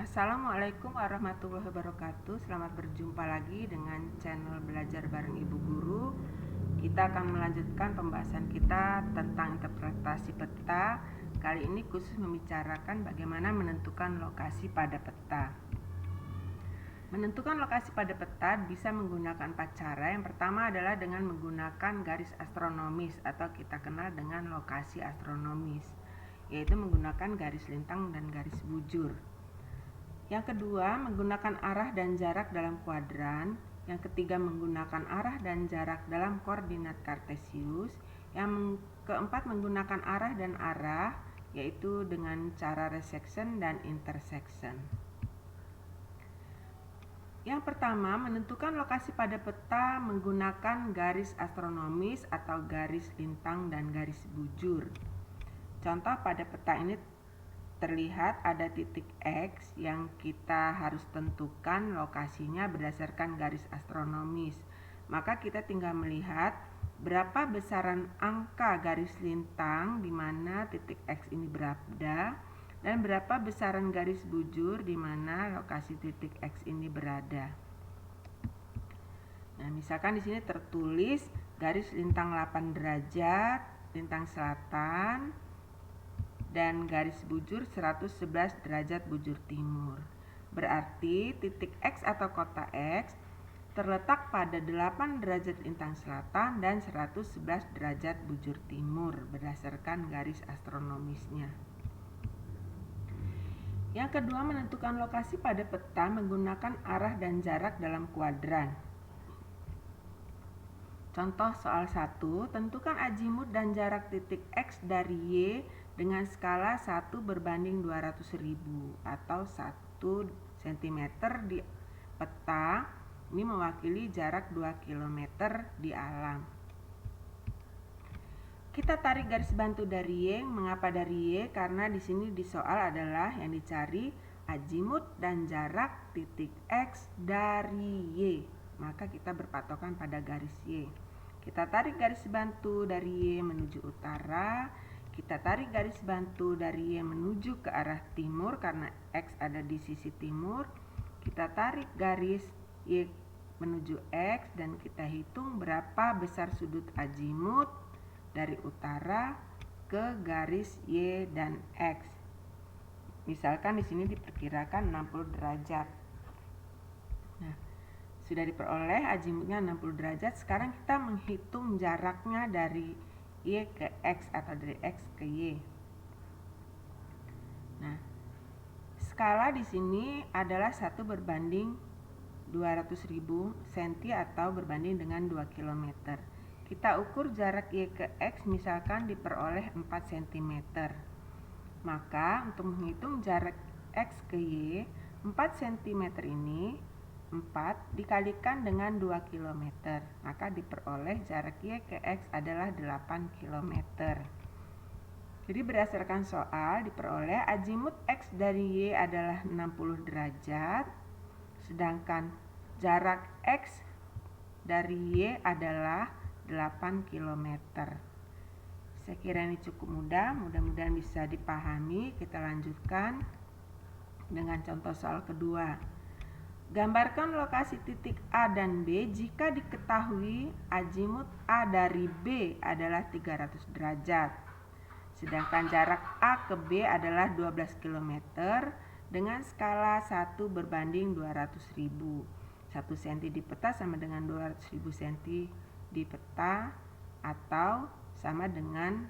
Assalamualaikum warahmatullahi wabarakatuh. Selamat berjumpa lagi dengan channel Belajar Bareng Ibu Guru. Kita akan melanjutkan pembahasan kita tentang interpretasi peta. Kali ini khusus membicarakan bagaimana menentukan lokasi pada peta. Menentukan lokasi pada peta bisa menggunakan 4 cara. Yang pertama adalah dengan menggunakan garis astronomis atau kita kenal dengan lokasi astronomis, yaitu menggunakan garis lintang dan garis bujur. Yang kedua, menggunakan arah dan jarak dalam kuadran. Yang ketiga, menggunakan arah dan jarak dalam koordinat kartesius. Yang keempat, menggunakan arah dan arah, yaitu dengan cara resection dan intersection. Yang pertama, menentukan lokasi pada peta menggunakan garis astronomis atau garis lintang dan garis bujur. Contoh pada peta ini terlihat ada titik X yang kita harus tentukan lokasinya berdasarkan garis astronomis. Maka kita tinggal melihat berapa besaran angka garis lintang di mana titik X ini berada dan berapa besaran garis bujur di mana lokasi titik X ini berada. Nah, misalkan di sini tertulis garis lintang 8 derajat lintang selatan dan garis bujur 111 derajat bujur timur. Berarti titik X atau kota X terletak pada 8 derajat lintang selatan dan 111 derajat bujur timur berdasarkan garis astronomisnya. Yang kedua, menentukan lokasi pada peta menggunakan arah dan jarak dalam kuadran. Contoh soal 1, tentukan azimut dan jarak titik X dari Y dengan skala 1 berbanding 200.000 atau 1 cm di peta. Ini mewakili jarak 2 km di alam. Kita tarik garis bantu dari Y. Mengapa dari Y? Karena di sini di soal adalah yang dicari azimut dan jarak titik X dari Y. Maka kita berpatokan pada garis Y. Kita tarik garis bantu dari Y menuju utara. Kita tarik garis bantu dari Y menuju ke arah timur karena X ada di sisi timur. Kita tarik garis Y menuju X dan kita hitung berapa besar sudut azimut dari utara ke garis Y dan X. Misalkan di sini diperkirakan 60 derajat. Nah, sudah diperoleh azimutnya 60 derajat. Sekarang kita menghitung jaraknya dari Y ke X atau dari X ke Y. Nah, skala di sini adalah 1 berbanding 200.000 cm atau berbanding dengan 2 km. Kita ukur jarak Y ke X misalkan diperoleh 4 cm. Maka untuk menghitung jarak X ke Y, 4 cm ini 4 dikalikan dengan 2 km. Maka diperoleh jarak Y ke X adalah 8 km. Jadi berdasarkan soal diperoleh azimut X dari Y adalah 60 derajat. Sedangkan jarak X dari Y adalah 8 km. Saya kira ini cukup mudah, mudah-mudahan bisa dipahami. Kita lanjutkan dengan contoh soal kedua. Gambarkan lokasi titik A dan B jika diketahui azimut A dari B adalah 300 derajat. Sedangkan jarak A ke B adalah 12 km dengan skala 1 berbanding 200.000. 1 cm di peta sama dengan 200.000 cm di peta atau sama dengan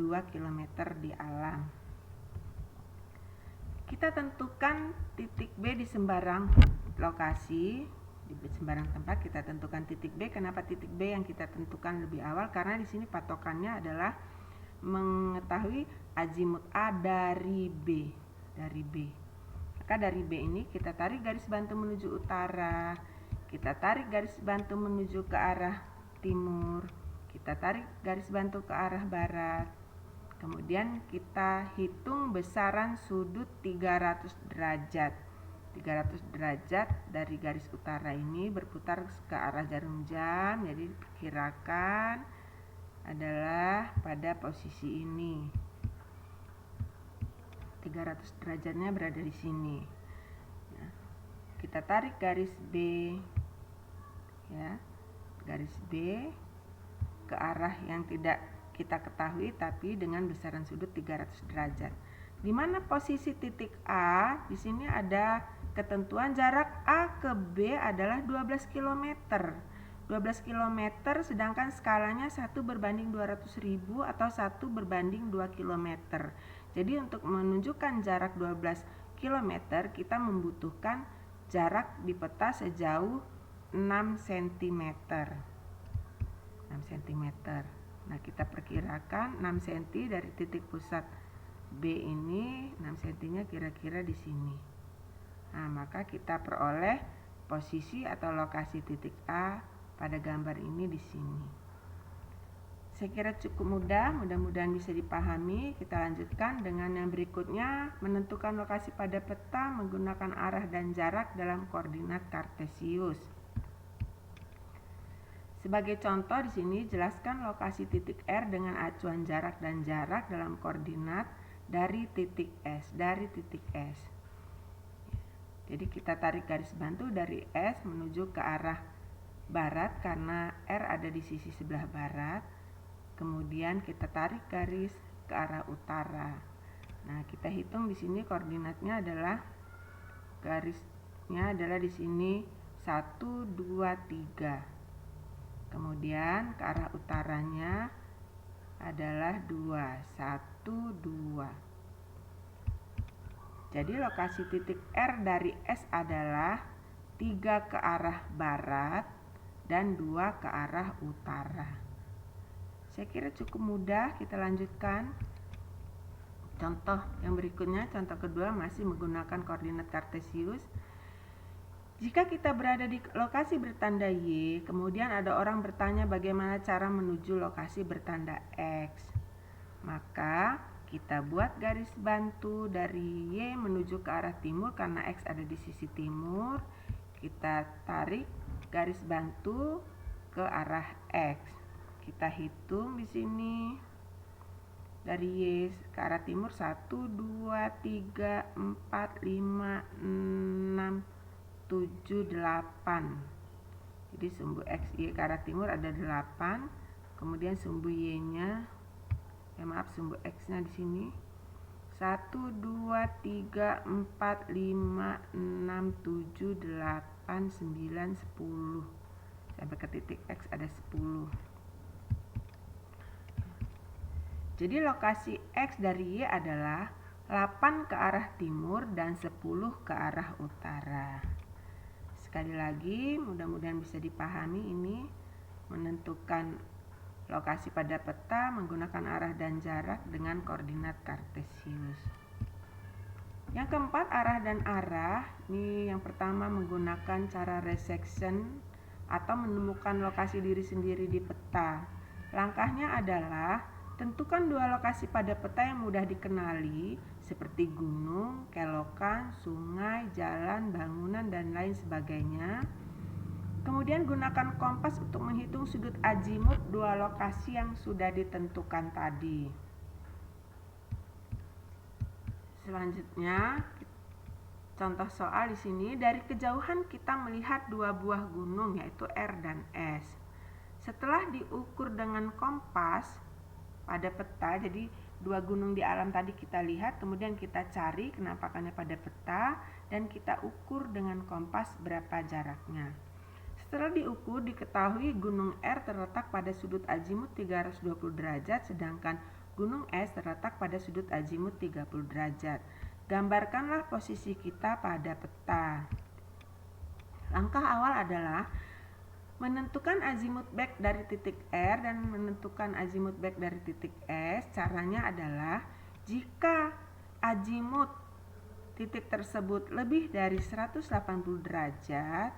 2 km di alam. Kita tentukan titik B di sembarang lokasi, di sembarang tempat kita tentukan titik B. Kenapa titik B yang kita tentukan lebih awal? Karena di sini patokannya adalah mengetahui azimut A dari B, Maka dari B ini kita tarik garis bantu menuju utara, kita tarik garis bantu menuju ke arah timur, kita tarik garis bantu ke arah barat. Kemudian kita hitung besaran sudut 300 derajat. 300 derajat dari garis utara ini berputar ke arah jarum jam, jadi diperkirakan adalah pada posisi ini. 300 derajatnya berada di sini. kita tarik garis B, ya, garis B ke arah yang tidak kita ketahui tapi dengan besaran sudut 300 derajat. Di mana posisi titik A? Di sini ada ketentuan jarak A ke B adalah 12 km. 12 km sedangkan skalanya 1/200.000 atau 1/2 km. Jadi untuk menunjukkan jarak 12 km kita membutuhkan jarak di peta sejauh 6 cm. 6 cm. Nah, kita perkirakan 6 cm dari titik pusat B ini, 6 cm-nya kira-kira di sini. Nah, maka kita peroleh posisi atau lokasi titik A pada gambar ini di sini. Saya kira cukup mudah, mudah-mudahan bisa dipahami. Kita lanjutkan dengan yang berikutnya, menentukan lokasi pada peta menggunakan arah dan jarak dalam koordinat kartesius. Sebagai contoh di sini jelaskan lokasi titik R dengan acuan jarak dan jarak dalam koordinat dari titik S, Jadi kita tarik garis bantu dari S menuju ke arah barat karena R ada di sisi sebelah barat. Kemudian kita tarik garis ke arah utara. Nah, kita hitung di sini koordinatnya adalah garisnya adalah di sini 1 2 3. Kemudian ke arah utaranya adalah 2, 1, 2. Jadi lokasi titik R dari S adalah 3 ke arah barat dan 2 ke arah utara. Saya kira cukup mudah, kita lanjutkan. Contoh yang berikutnya, contoh kedua masih menggunakan koordinat kartesius. Jika kita berada di lokasi bertanda Y, kemudian ada orang bertanya bagaimana cara menuju lokasi bertanda X, maka kita buat garis bantu dari Y menuju ke arah timur karena X ada di sisi timur. Kita tarik garis bantu ke arah X. Kita hitung di sini dari Y ke arah timur 1, 2, 3, 4, 5, 6, 7, 8. Jadi sumbu X, Y ke arah timur ada 8. Kemudian sumbu Y-nya, sumbu X-nya di sini 1, 2, 3, 4, 5, 6, 7, 8, 9, 10. Sampai ke titik X ada 10. Jadi lokasi X dari Y adalah 8 ke arah timur dan 10 ke arah utara. Sekali lagi, mudah-mudahan bisa dipahami ini, menentukan lokasi pada peta menggunakan arah dan jarak dengan koordinat kartesius. Yang keempat, arah dan arah. Ini yang pertama menggunakan cara resection atau menemukan lokasi diri sendiri di peta. Langkahnya adalah tentukan 2 lokasi pada peta yang mudah dikenali seperti gunung, kelokan, sungai, jalan, bangunan, dan lain sebagainya. Kemudian gunakan kompas untuk menghitung sudut azimut 2 lokasi yang sudah ditentukan tadi. Selanjutnya, contoh soal di sini, dari kejauhan kita melihat 2 buah gunung yaitu R dan S. Setelah diukur dengan kompas pada peta, jadi 2 gunung di alam tadi kita lihat, kemudian kita cari kenampakannya pada peta dan kita ukur dengan kompas berapa jaraknya. Setelah diukur diketahui gunung R terletak pada sudut azimut 320 derajat sedangkan gunung S terletak pada sudut azimut 30 derajat. Gambarkanlah posisi kita pada peta. Langkah awal adalah menentukan azimut back dari titik R dan menentukan azimut back dari titik S. Caranya adalah jika azimut titik tersebut lebih dari 180 derajat,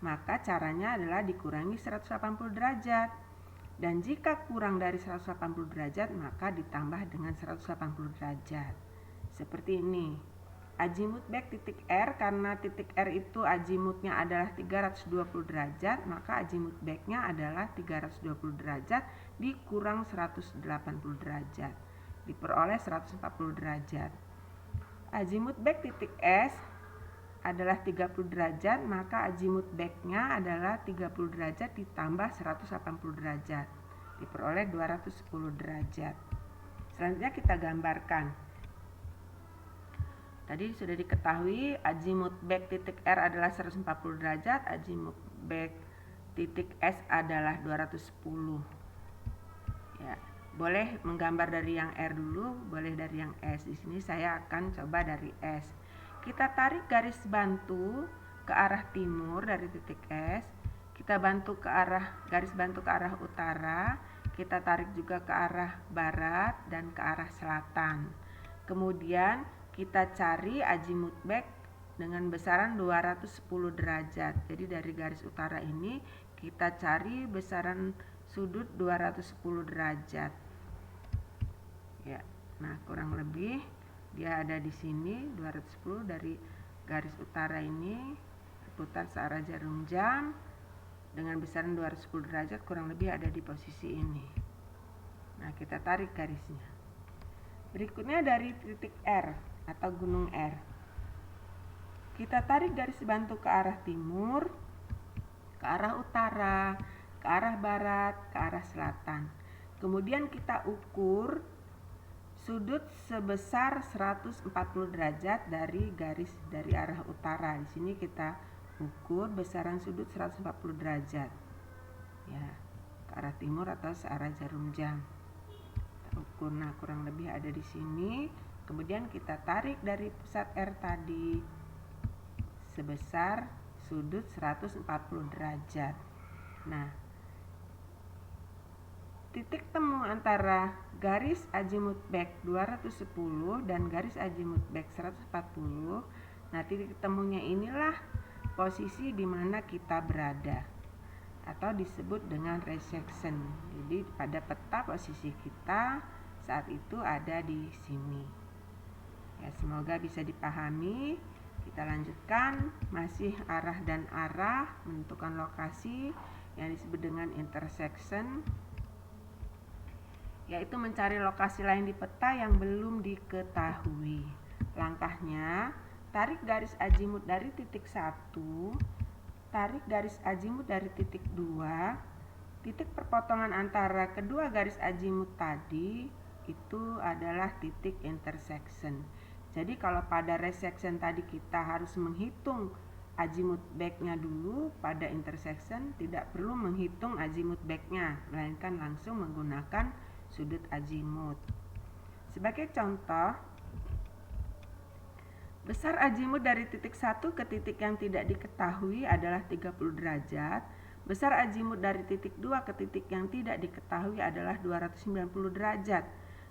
maka caranya adalah dikurangi 180 derajat. Dan jika kurang dari 180 derajat, maka ditambah dengan 180 derajat. Seperti ini. Azimut back titik R, karena titik R itu azimutnya adalah 320 derajat, maka azimut backnya adalah 320 derajat dikurang 180 derajat, diperoleh 140 derajat. Azimut back titik S, adalah 30 derajat, maka azimut back-nya adalah 30 derajat ditambah 180 derajat. Diperoleh 210 derajat. Selanjutnya kita gambarkan. Tadi sudah diketahui azimut back titik R adalah 140 derajat, azimut back titik S adalah 210. Ya, boleh menggambar dari yang R dulu, boleh dari yang S. Di sini saya akan coba dari S. Kita tarik garis bantu ke arah timur dari titik S. Kita bantu ke arah garis bantu ke arah utara. Kita tarik juga ke arah barat dan ke arah selatan. Kemudian kita cari azimut back dengan besaran 210 derajat. Jadi dari garis utara ini kita cari besaran sudut 210 derajat. Ya, nah kurang lebih dia ada di sini 210 dari garis utara ini berputar searah jarum jam dengan besaran 210 derajat, kurang lebih ada di posisi ini. Nah, kita tarik garisnya. Berikutnya dari titik R atau gunung R. Kita tarik garis bantu ke arah timur, ke arah utara, ke arah barat, ke arah selatan. Kemudian kita ukur sudut sebesar 140 derajat dari garis dari arah utara. Di sini kita ukur besaran sudut 140 derajat. Ya, ke arah timur atau searah jarum jam. Kita ukur, nah kurang lebih ada di sini. Kemudian kita tarik dari pusat R tadi sebesar sudut 140 derajat. Nah, titik temu antara garis azimut back 210 dan garis azimut back 140. Nah, titik temunya inilah posisi di mana kita berada atau disebut dengan resection. Jadi pada peta posisi kita saat itu ada di sini. Ya, semoga bisa dipahami. Kita lanjutkan, masih arah dan arah, menentukan lokasi yang disebut dengan intersection, yaitu mencari lokasi lain di peta yang belum diketahui. Langkahnya, tarik garis azimut dari titik 1, tarik garis azimut dari titik 2, titik perpotongan antara kedua garis azimut tadi itu adalah titik intersection. Jadi kalau pada resection tadi kita harus menghitung azimut back-nya dulu, pada intersection tidak perlu menghitung azimut back-nya, melainkan langsung menggunakan sudut azimut. Sebagai contoh, besar azimut dari titik 1 ke titik yang tidak diketahui adalah 30 derajat. Besar azimut dari titik 2 ke titik yang tidak diketahui adalah 290 derajat.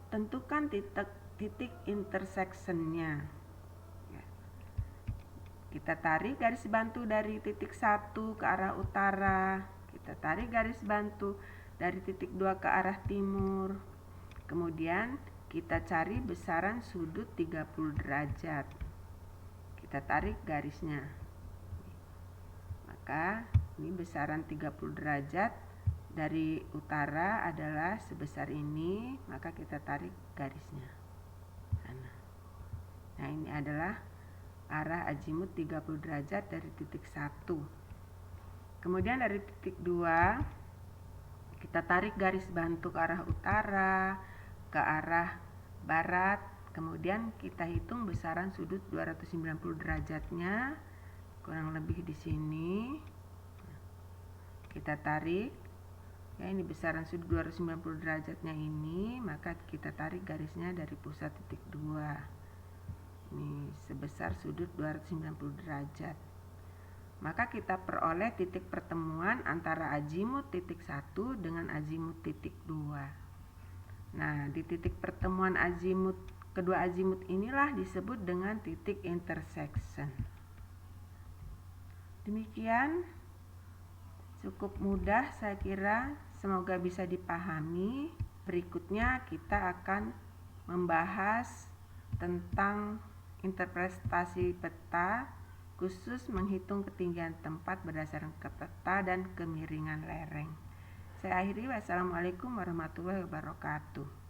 Tentukan titik intersection-nya. Kita tarik garis bantu dari titik 1 ke arah utara. Kita tarik garis bantu dari titik 2 ke arah timur. Kemudian kita cari besaran sudut 30 derajat. Kita tarik garisnya. Maka ini besaran 30 derajat dari utara adalah sebesar ini, maka kita tarik garisnya. Nah, ini adalah arah azimut 30 derajat dari titik 1. Kemudian dari titik 2 kita tarik garis bantu ke arah utara, ke arah barat, kemudian kita hitung besaran sudut 290 derajatnya, kurang lebih di sini. Kita tarik, ya ini besaran sudut 290 derajatnya ini, maka kita tarik garisnya dari pusat titik 2. Ini sebesar sudut 290 derajat. Maka kita peroleh titik pertemuan antara azimut titik 1 dengan azimut titik 2. Nah, di titik pertemuan azimut kedua azimut inilah disebut dengan titik intersection. Demikian, cukup mudah saya kira, semoga bisa dipahami. Berikutnya kita akan membahas tentang interpretasi peta, khusus menghitung ketinggian tempat berdasarkan peta dan kemiringan lereng. Saya akhiri, wassalamualaikum warahmatullahi wabarakatuh.